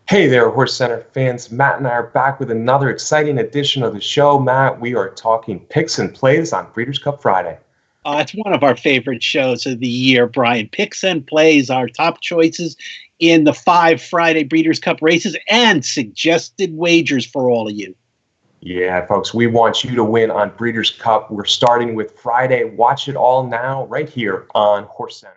Hey there, HorseCenter fans. Matt and I are back with another exciting edition of the show. Matt, we are talking picks and plays on Breeders' Cup Friday. It's one of our favorite shows of the year, Brian. Picks and plays, our top choices in the 5 Friday Breeders' Cup races and suggested wagers for all of you. Yeah, folks, we want you to win on Breeders' Cup. We're starting with Friday. Watch it all now right here on HorseCenter.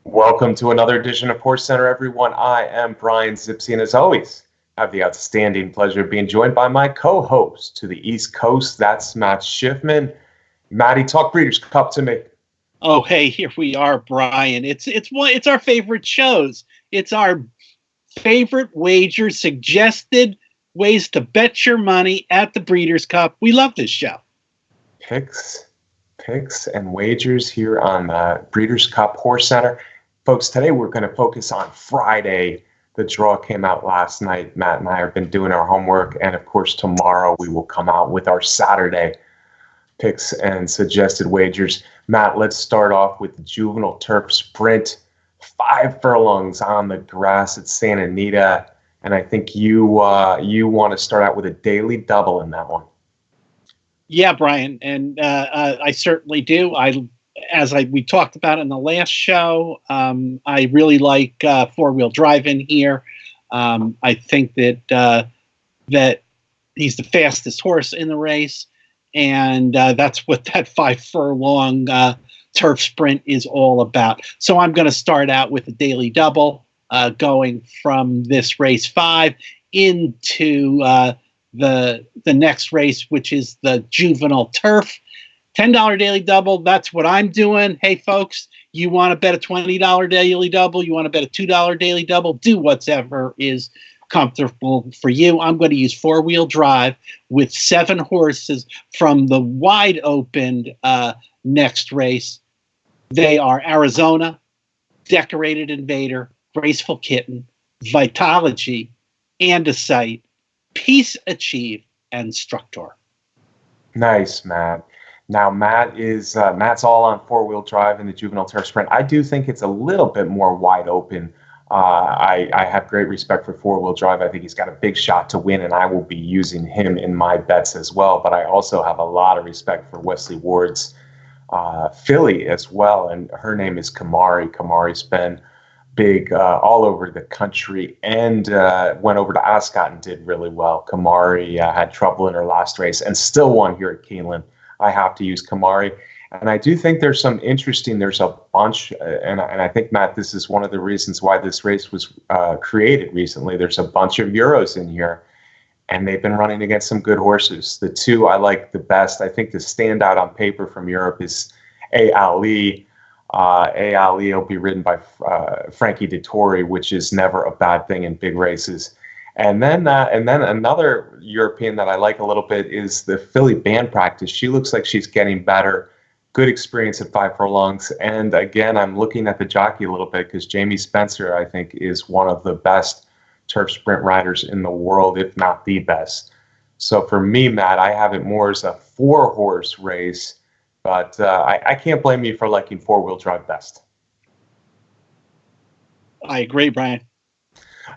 Welcome to another edition of HorseCenter, everyone. I am Brian Zipsy, and as always, I have the outstanding pleasure of being joined by my co-host to the East Coast. That's Matt Schiffman. Matty, talk Breeders' Cup to me. Oh, hey, here we are, Brian. It's our favorite shows. It's our favorite wagers, suggested ways to bet your money at the Breeders' Cup. We love this show. Picks and wagers here on Breeders' Cup HorseCenter. Folks, today we're going to focus on Friday. The draw came out last night. Matt and I have been doing our homework. And, of course, tomorrow we will come out with our Saturday picks and suggested wagers. Matt, let's start off with the Juvenile Turf Sprint. 5 furlongs on the grass at Santa Anita. And I think you want to start out with a daily double in that one. Yeah, Brian, and I certainly do. We talked about in the last show, I really like four-wheel drive in here. I think that he's the fastest horse in the race, and that's what that 5 furlong turf sprint is all about. So I'm going to start out with a daily double, going from this race 5 into the next race, which is the Juvenile Turf. $10 daily double, that's what I'm doing. Hey, folks, you want to bet a $20 daily double? You want to bet a $2 daily double? Do whatever is comfortable for you. I'm going to use four-wheel drive with 7 horses from the wide-open next race. They are Arizona, Decorated Invader, Graceful Kitten, Vitology, Andesite, Peace Achieved, and Structor. Nice, Matt. Now, Matt's all on four-wheel drive in the Juvenile Turf Sprint. I do think it's a little bit more wide open. I have great respect for four-wheel drive. I think he's got a big shot to win, and I will be using him in my bets as well. But I also have a lot of respect for Wesley Ward's filly as well, and her name is Kamari. Kamari's been big all over the country and went over to Ascot and did really well. Kamari had trouble in her last race and still won here at Keeneland. I have to use Kamari. And I do think there's a bunch, and I think, Matt, this is one of the reasons why this race was created recently. There's a bunch of Euros in here, and they've been running against some good horses. The 2 I like the best. I think the standout on paper from Europe is A Ali. A Ali will be ridden by Frankie Dettori, which is never a bad thing in big races. And then another European that I like a little bit is the filly Band Practice. She looks like she's getting better. Good experience at 5 furlongs. And again, I'm looking at the jockey a little bit because Jamie Spencer, I think, is one of the best turf sprint riders in the world, if not the best. So for me, Matt, I have it more as a 4-horse race. But I can't blame you for liking four-wheel drive best. I agree, Brian.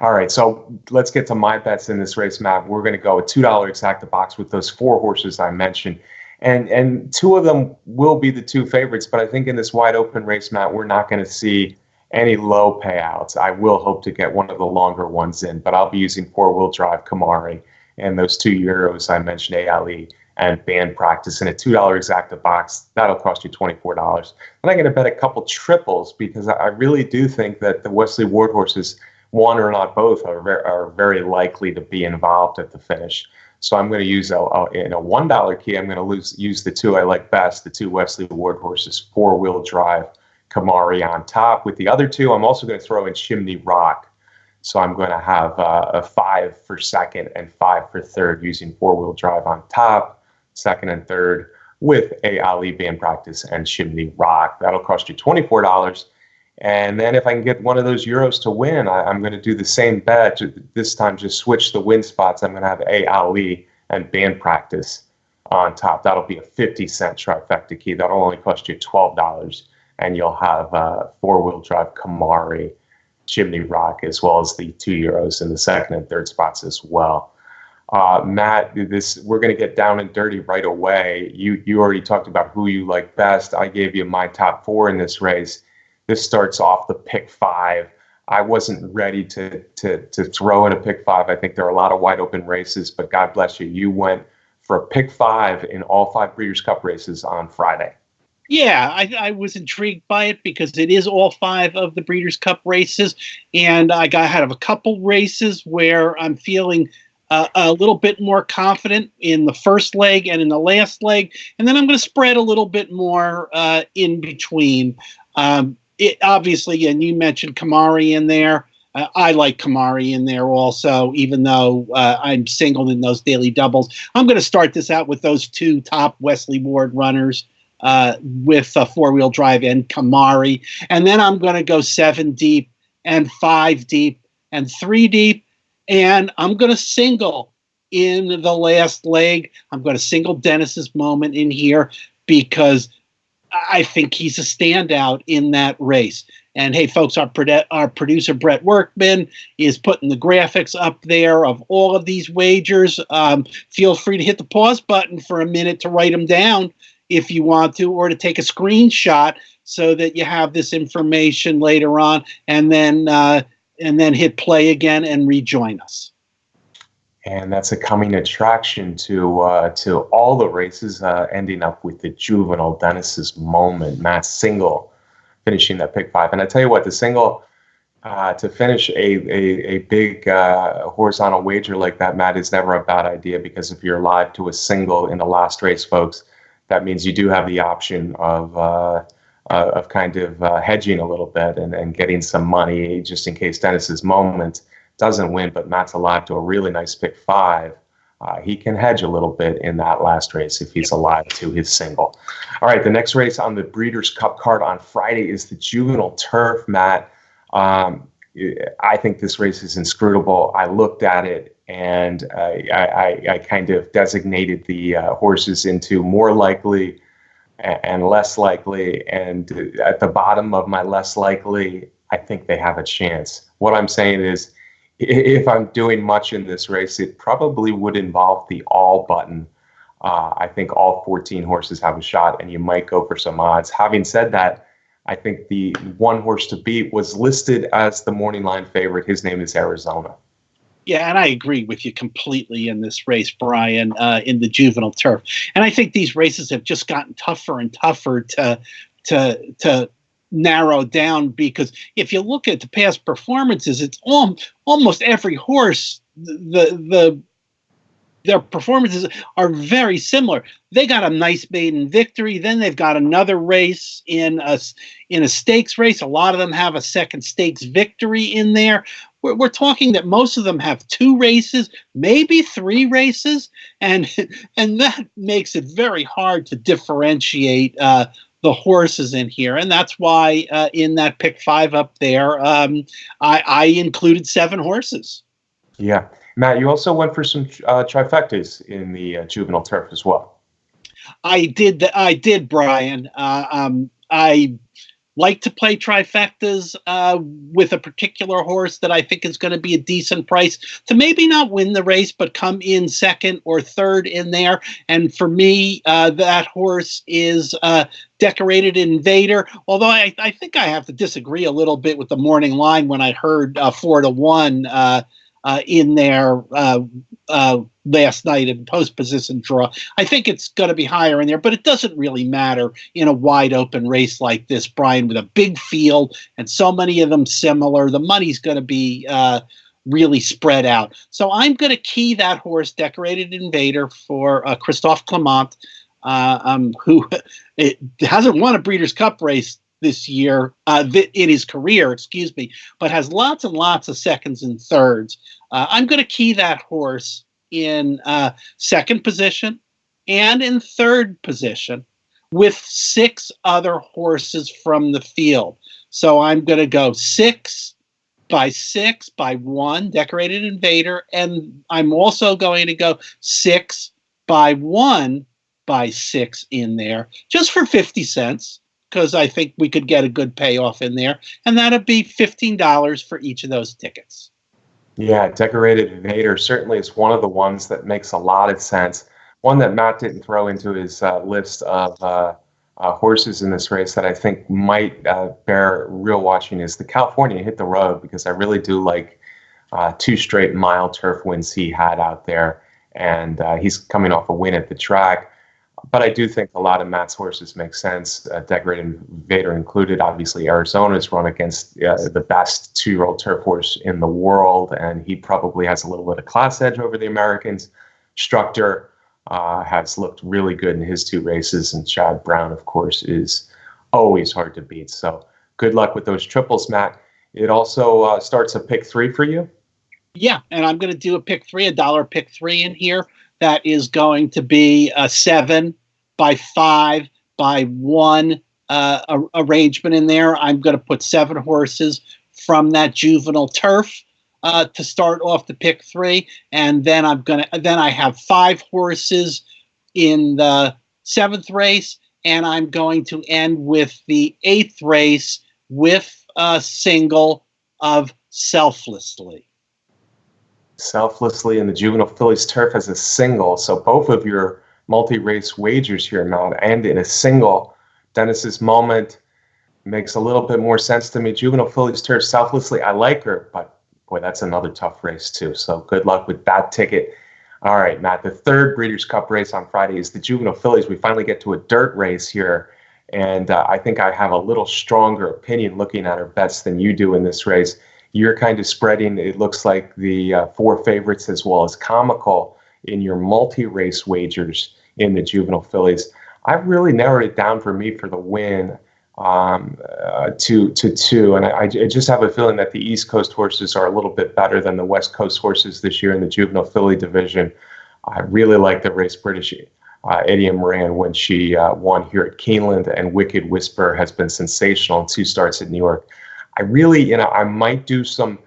All right, so let's get to my bets in this race, Matt. We're going to go with $2 exacta box with those 4 horses I mentioned. And 2 of them will be the 2 favorites, but I think in this wide-open race, Matt, we're not going to see any low payouts. I will hope to get one of the longer ones in, but I'll be using four-wheel drive Kamari and those 2 Euros I mentioned, A Ali and Band Practice in a $2 exacta box. That'll cost you $24. And I'm going to bet a couple triples because I really do think that the Wesley Ward horses, one or not both, are very likely to be involved at the finish. So I'm going to use in a $1 key. I'm going to use the 2 I like best, the 2 Wesley Ward horses, four-wheel drive Kamari on top. With the other 2, I'm also going to throw in Chimney Rock. So I'm going to have a 5 for second and 5 for third using four-wheel drive on top. Second and third with A Ali Band Practice and Chimney Rock. That'll cost you $24. And then if I can get one of those Euros to win, I'm going to do the same bet. This time just switch the win spots. I'm going to have A Ali and Band Practice on top. That'll be a 50-cent trifecta key. That'll only cost you $12. and you'll have four-wheel drive Kamari, Chimney Rock, as well as the 2-year-olds in the second and third spots as well. Matt, we're going to get down and dirty right away. You already talked about who you like best. I gave you my top 4 in this race. This starts off the pick 5. I wasn't ready to throw in a pick 5. I think there are a lot of wide open races, but God bless you. You went for a pick 5 in all 5 Breeders' Cup races on Friday. Yeah, I was intrigued by it because it is all 5 of the Breeders' Cup races, and I had a couple races where I'm feeling a little bit more confident in the first leg and in the last leg, and then I'm going to spread a little bit more in between. Obviously, and you mentioned Kamari in there. I like Kamari in there also, even though I'm singled in those daily doubles. I'm going to start this out with those 2 top Wesley Ward runners with a 4-wheel drive and Kamari, and then I'm going to go 7 deep and 5 deep and 3 deep. And I'm going to single in the last leg. I'm going to single Dennis's Moment in here because I think he's a standout in that race. And hey, folks, our producer, Brett Workman, is putting the graphics up there of all of these wagers. Feel free to hit the pause button for a minute to write them down if you want to, or to take a screenshot so that you have this information later on, and then hit play again and rejoin us. And that's a coming attraction to all the races, ending up with the Juvenile Dennis's Moment. Matt single finishing that pick 5. And I tell you what, the single to finish a big horizontal wager like that, Matt, is never a bad idea, because if you're live to a single in the last race, folks, that means you do have the option of kind of hedging a little bit and getting some money just in case Dennis's Moment doesn't win, but Matt's alive to a really nice pick 5. He can hedge a little bit in that last race if he's alive to his single. All right, the next race on the Breeders' Cup card on Friday is the Juvenile Turf, Matt. I think this race is inscrutable. I looked at it, and I kind of designated the horses into more likely and less likely, and at the bottom of my less likely, I think they have a chance. What I'm saying is, if I'm doing much in this race, it probably would involve the all button. I think all 14 horses have a shot, and you might go for some odds. Having said that, I think the one horse to beat was listed as the morning line favorite. His name is Arizona. Yeah, and I agree with you completely in this race, Brian, in the Juvenile Turf. And I think these races have just gotten tougher and tougher to narrow down, because if you look at the past performances, it's almost every horse, their performances are very similar. They got a nice maiden victory, then they've got another race in a stakes race. A lot of them have a second stakes victory in there. We're talking that most of them have 2 races, maybe 3 races, and that makes it very hard to differentiate the horses in here. And that's why in that pick 5 up there, I included 7 horses. Yeah. Matt, you also went for some trifectas in the Juvenile Turf as well. I did, Brian. I like to play trifectas with a particular horse that I think is going to be a decent price to maybe not win the race, but come in second or third in there. And for me, that horse is Decorated Invader. Although I think I have to disagree a little bit with the morning line when I heard 4-1 in there last night in post-position draw. I think it's going to be higher in there, but it doesn't really matter in a wide open race like this, Brian, with a big field and so many of them similar. The money's going to be really spread out. So I'm going to key that horse, Decorated Invader, for Christophe Clement, who hasn't won a Breeders' Cup race this year, in his career, but has lots and lots of seconds and thirds. I'm going to key that horse in second position and in third position with 6 other horses from the field. So I'm going to go 6 by 1, Decorated Invader, and I'm also going to go 6 by 1 by 6 in there, just for 50 cents. because I think we could get a good payoff in there, and that'd be $15 for each of those tickets. Yeah, Decorated Vader certainly is one of the ones that makes a lot of sense. One that Matt didn't throw into his list of horses in this race that I think might bear real watching is the California Hit the Road, because I really do like 2 straight mile turf wins he had out there, and he's coming off a win at the track. But I do think a lot of Matt's horses make sense, Decorated Vader included. Obviously, Arizona's run against the best 2-year-old turf horse in the world, and he probably has a little bit of class edge over the Americans. Structor has looked really good in his 2 races, and Chad Brown, of course, is always hard to beat. So good luck with those triples, Matt. It also starts a pick 3 for you. Yeah, and I'm going to do a pick 3, $1 pick 3 in here. That is going to be a 7 by 5 by 1 arrangement in there. I'm going to put 7 horses from that Juvenile Turf to start off the pick 3, and then I have 5 horses in the 7th race, and I'm going to end with the 8th race with a single of Selflessly. Selflessly in the Juvenile Fillies Turf as a single. So both of your multi-race wagers here, Matt, and in a single. Dennis's Moment makes a little bit more sense to me. Juvenile Fillies Turf, Selflessly, I like her, but boy, that's another tough race too. So good luck with that ticket. All right, Matt, the 3rd Breeders' Cup race on Friday is the Juvenile Fillies. We finally get to a dirt race here, and I think I have a little stronger opinion looking at her bets than you do in this race. You're kind of spreading, it looks like, the 4 favorites as well as Comical in your multi-race wagers in the Juvenile Fillies. I've really narrowed it down for me for the win to 2. And I just have a feeling that the East Coast horses are a little bit better than the West Coast horses this year in the Juvenile Filly division. I really like the race British Idiom ran when she won here at Keeneland, and Wicked Whisper has been sensational in 2 starts at New York. I really, I might do some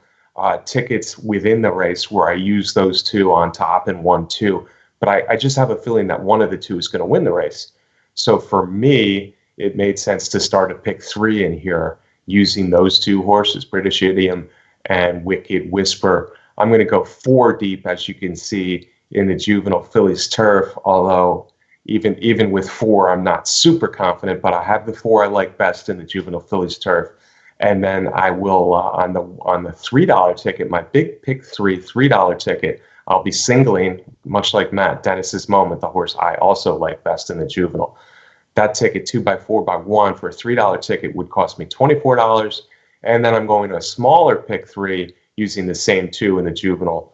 tickets within the race where I use those 2 on top and 1-2, but I just have a feeling that one of the 2 is going to win the race. So for me, it made sense to start a pick 3 in here using those 2 horses, British Idiom and Wicked Whisper. I'm going to go 4 deep, as you can see, in the Juvenile Fillies Turf, although even with 4, I'm not super confident, but I have the 4 I like best in the Juvenile Fillies Turf. And then I will, on the $3 ticket, my big pick 3 $3 ticket, I'll be singling, much like Matt, Dennis's Moment, the horse I also like best in the Juvenile. That ticket, 2 by 4 by 1 for a $3 ticket, would cost me $24. And then I'm going to a smaller pick 3 using the same 2 in the Juvenile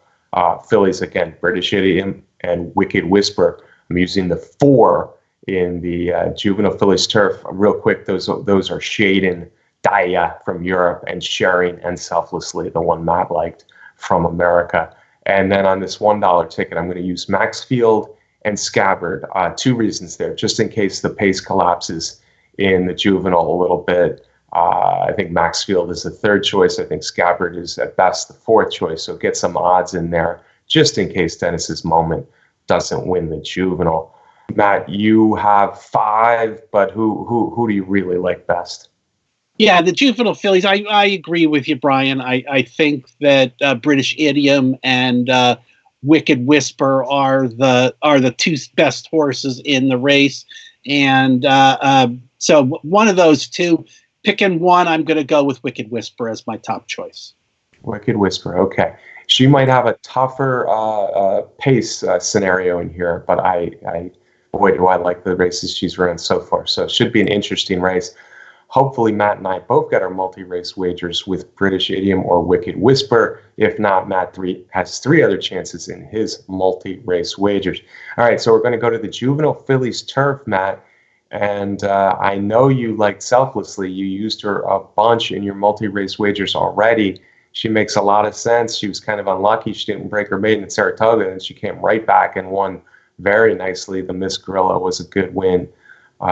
Fillies. Again, British Idiom and Wicked Whisper. I'm using the 4 in the Juvenile Fillies Turf. Real quick, those are Shaden, Daya from Europe, and Sharing and Selflessly, the one Matt liked from America. And then on this $1 ticket, I'm going to use Maxfield and Scabbard. 2 reasons there, just in case the pace collapses in the Juvenile a little bit. I think Maxfield is the 3rd choice. I think Scabbard is at best the 4th choice. So get some odds in there, just in case Dennis's Moment doesn't win the Juvenile. Matt, you have 5, but who do you really like best? Yeah, the Juvenile Fillies, I agree with you, Brian. I think that British Idiom and Wicked Whisper are the 2 best horses in the race. And so one of those 2, picking one, I'm going to go with Wicked Whisper as my top choice. Wicked Whisper, okay. She might have a tougher pace scenario in here, but boy, do I like the races she's run so far. So it should be an interesting race. Hopefully, Matt and I both get our multi-race wagers with British Idiom or Wicked Whisper. If not, Matt has 3 other chances in his multi-race wagers. All right, so we're going to go to the Juvenile Fillies Turf, Matt. And I know you liked Selflessly. You used her a bunch in your multi-race wagers already. She makes a lot of sense. She was kind of unlucky. She didn't break her maiden at Saratoga, and she came right back and won very nicely. The Miss Gorilla was a good win.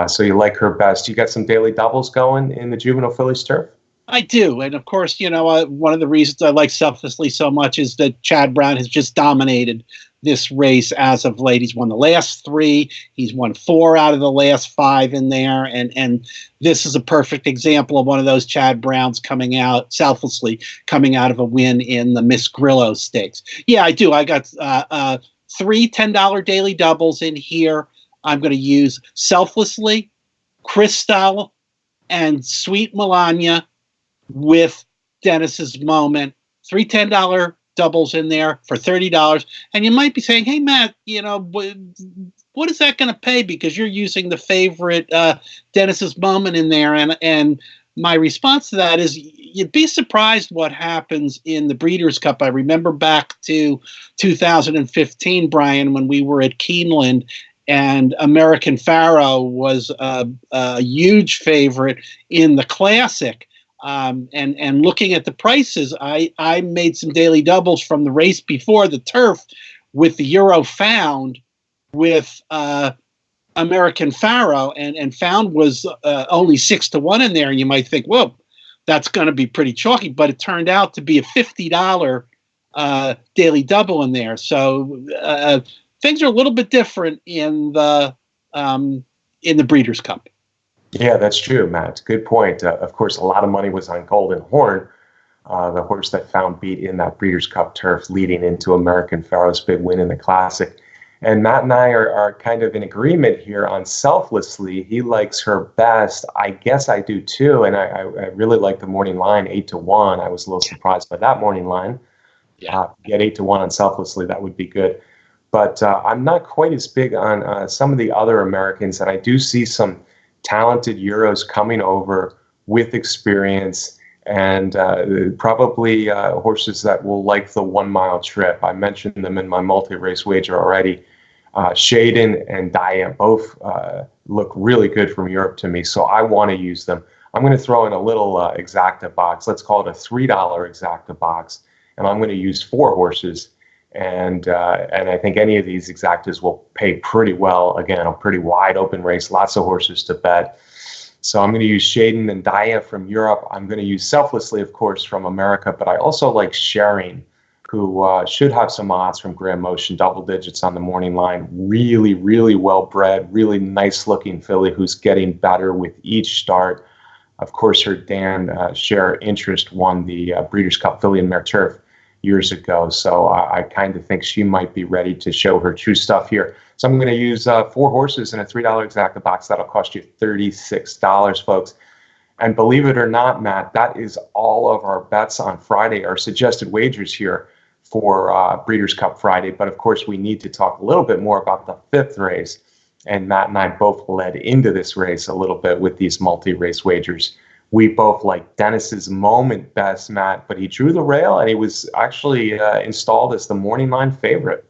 So you like her best. You got some daily doubles going in the Juvenile Fillies Turf? I do. And of course, one of the reasons I like Selflessly so much is that Chad Brown has just dominated this race as of late. He's won the last 3. He's won 4 out of the last 5 in there, and this is a perfect example of one of those Chad Browns coming out selflessly, coming out of a win in the Miss Grillo Stakes. Yeah, I do. I got 3 $10 daily doubles in here. I'm going to use Selflessly, Cristal, and Sweet Melania with Dennis's Moment. 3 $10 doubles in there for $30. And you might be saying, hey, Matt, what is that going to pay? Because you're using the favorite Dennis's Moment in there. And my response to that is you'd be surprised what happens in the Breeders' Cup. I remember back to 2015, Brian, when we were at Keeneland, and American Pharaoh was a huge favorite in the Classic. And looking at the prices, I made some daily doubles from the race before the Turf with the Euro Found with American Pharaoh, and Found was only 6-1 in there. And you might think, whoa, that's going to be pretty chalky, but it turned out to be a $50 daily double in there. So things are a little bit different in the Breeders' Cup. Yeah, that's true, Matt. Good point. Of course, a lot of money was on Golden Horn, the horse that Found beat in that Breeders' Cup Turf, leading into American Pharaoh's big win in the Classic. And Matt and I are kind of in agreement here on Selflessly. He likes her best. I guess I do too. And I really like the morning line, 8-1. I was a little surprised by that morning line. Yeah, get 8-1 on Selflessly. That would be good. But I'm not quite as big on some of the other Americans. And I do see some talented Euros coming over with experience, and probably horses that will like the 1 mile trip. I mentioned them in my multi-race wager already. Shayden and Diane both look really good from Europe to me, so I want to use them. I'm going to throw in a little exacta box. Let's call it a $3 exacta box, and I'm going to use 4 horses. And I think any of these exactas will pay pretty well. Again, a pretty wide open race, lots of horses to bet. So I'm going to use Shayden and Daya from Europe. I'm going to use Selflessly, of course, from America. But I also like Sharing, who should have some odds from Grand Motion, double digits on the morning line. Really, really well-bred, really nice-looking filly who's getting better with each start. Of course, her Dan Share Interest won the Breeders' Cup Filly and Mare Turf years ago. So I kind of think she might be ready to show her true stuff here. So I'm going to use 4 horses in a $3 exacta box. That'll cost you $36, folks. And believe it or not, Matt, that is all of our bets on Friday, our suggested wagers here for Breeders' Cup Friday. But of course, we need to talk a little bit more about the 5th race. And Matt and I both led into this race a little bit with these multi-race wagers. We both like Dennis's Moment best, Matt, but he drew the rail and he was actually installed as the morning line favorite.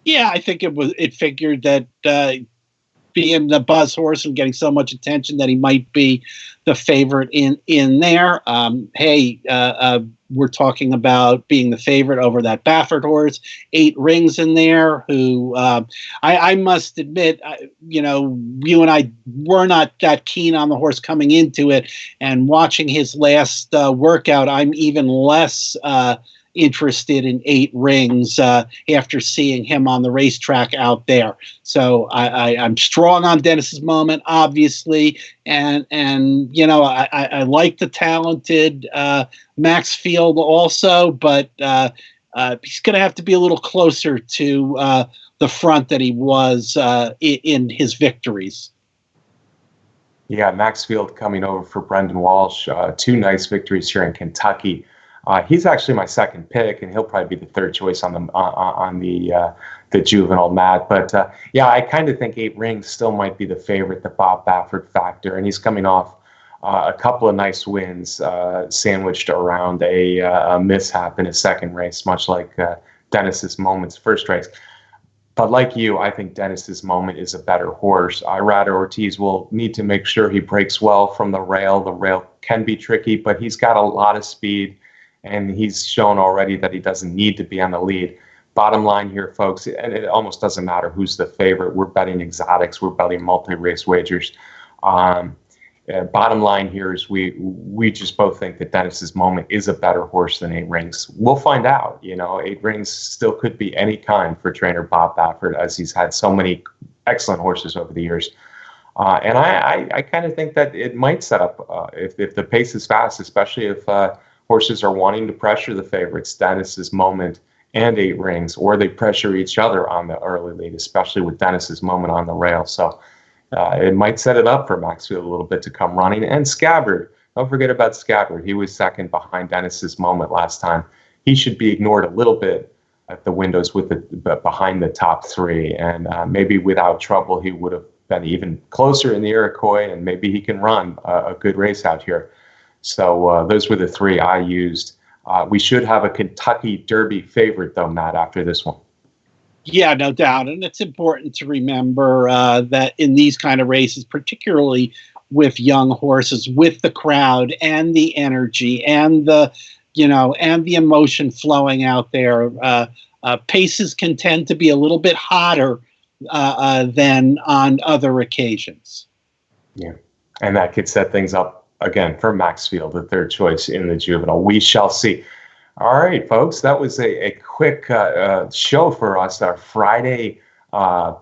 Yeah, I think it figured that being the buzz horse and getting so much attention that he might be the favorite in there. We're talking about being the favorite over that Baffert horse, 8 Rings in there, who I must admit, you and I were not that keen on the horse coming into it, and watching his last workout, I'm even less interested in 8 Rings after seeing him on the racetrack out there. So I'm strong on Dennis's Moment, obviously, and I like the talented Max Field also, but he's going to have to be a little closer to the front that he was in his victories. Yeah, Max Field coming over for Brendan Walsh. 2 nice victories here in Kentucky. He's actually my second pick, and he'll probably be the 3rd choice on the juvenile mat. But yeah, I kind of think 8 Rings still might be the favorite, the Bob Baffert factor, and he's coming off a couple of nice wins sandwiched around a mishap in his second race, much like Dennis's Moment's first race. But like you, I think Dennis's Moment is a better horse. Ryder Ortiz will need to make sure he breaks well from the rail. The rail can be tricky, but he's got a lot of speed. And he's shown already that he doesn't need to be on the lead. Bottom line here, folks, and it almost doesn't matter who's the favorite. We're betting exotics. We're betting multi-race wagers. bottom line here is we just both think that Dennis's Moment is a better horse than Eight Rings. We'll find out. Eight Rings still could be any kind for trainer Bob Baffert, as he's had so many excellent horses over the years. And I kind of think that it might set up, if the pace is fast, especially if horses are wanting to pressure the favorites, Dennis's Moment and Eight Rings, or they pressure each other on the early lead, especially with Dennis's Moment on the rail. So it might set it up for Maxfield a little bit to come running. And Scabbard, don't forget about Scabbard. He was second behind Dennis's Moment last time. He should be ignored a little bit at the windows behind the top three. And maybe without trouble, he would have been even closer in the Iroquois, and maybe he can run a good race out here. So those were the three I used. We should have a Kentucky Derby favorite, though, Matt, after this one. Yeah, no doubt. And it's important to remember that in these kind of races, particularly with young horses, with the crowd and the energy and the emotion flowing out there, paces can tend to be a little bit hotter than on other occasions. Yeah. And that could set things up again for Maxfield, the third choice in the Juvenile. We shall see. All right, folks, that was a quick show for us, our Friday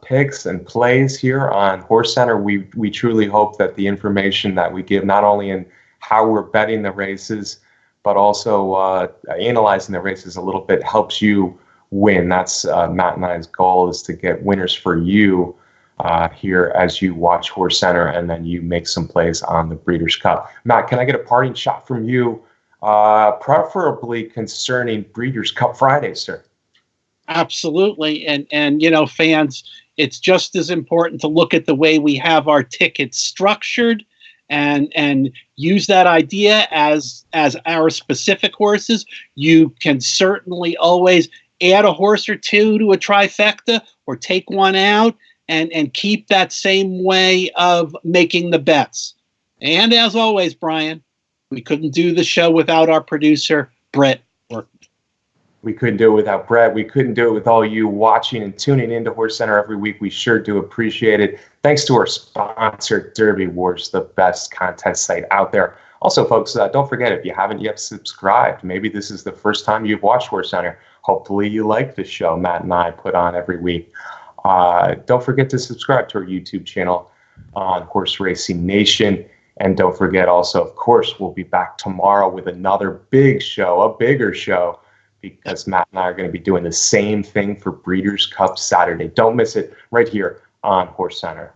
picks and plays here on HorseCenter. We truly hope that the information that we give, not only in how we're betting the races, but also analyzing the races a little bit, helps you win. That's Matt and I's goal, is to get winners for you here as you watch HorseCenter, and then you make some plays on the Breeders' Cup. Matt, can I get a parting shot from you, preferably concerning Breeders' Cup Friday, sir? Absolutely. And fans, it's just as important to look at the way we have our tickets structured and use that idea as our specific horses. You can certainly always add a horse or two to a trifecta, or take one out, and keep that same way of making the bets. And as always, Brian, we couldn't do the show without our producer, Brett. We couldn't do it without Brett. We couldn't do it with all you watching and tuning into HorseCenter every week. We sure do appreciate it. Thanks to our sponsor, Derby Wars, the best contest site out there. Also, folks, don't forget, if you haven't yet subscribed, maybe this is the first time you've watched HorseCenter. Hopefully you like the show Matt and I put on every week. Don't forget to subscribe to our YouTube channel on Horse Racing Nation. And don't forget also, of course, we'll be back tomorrow with another big show, a bigger show, because Matt and I are going to be doing the same thing for Breeders' Cup Saturday. Don't miss it right here on HorseCenter.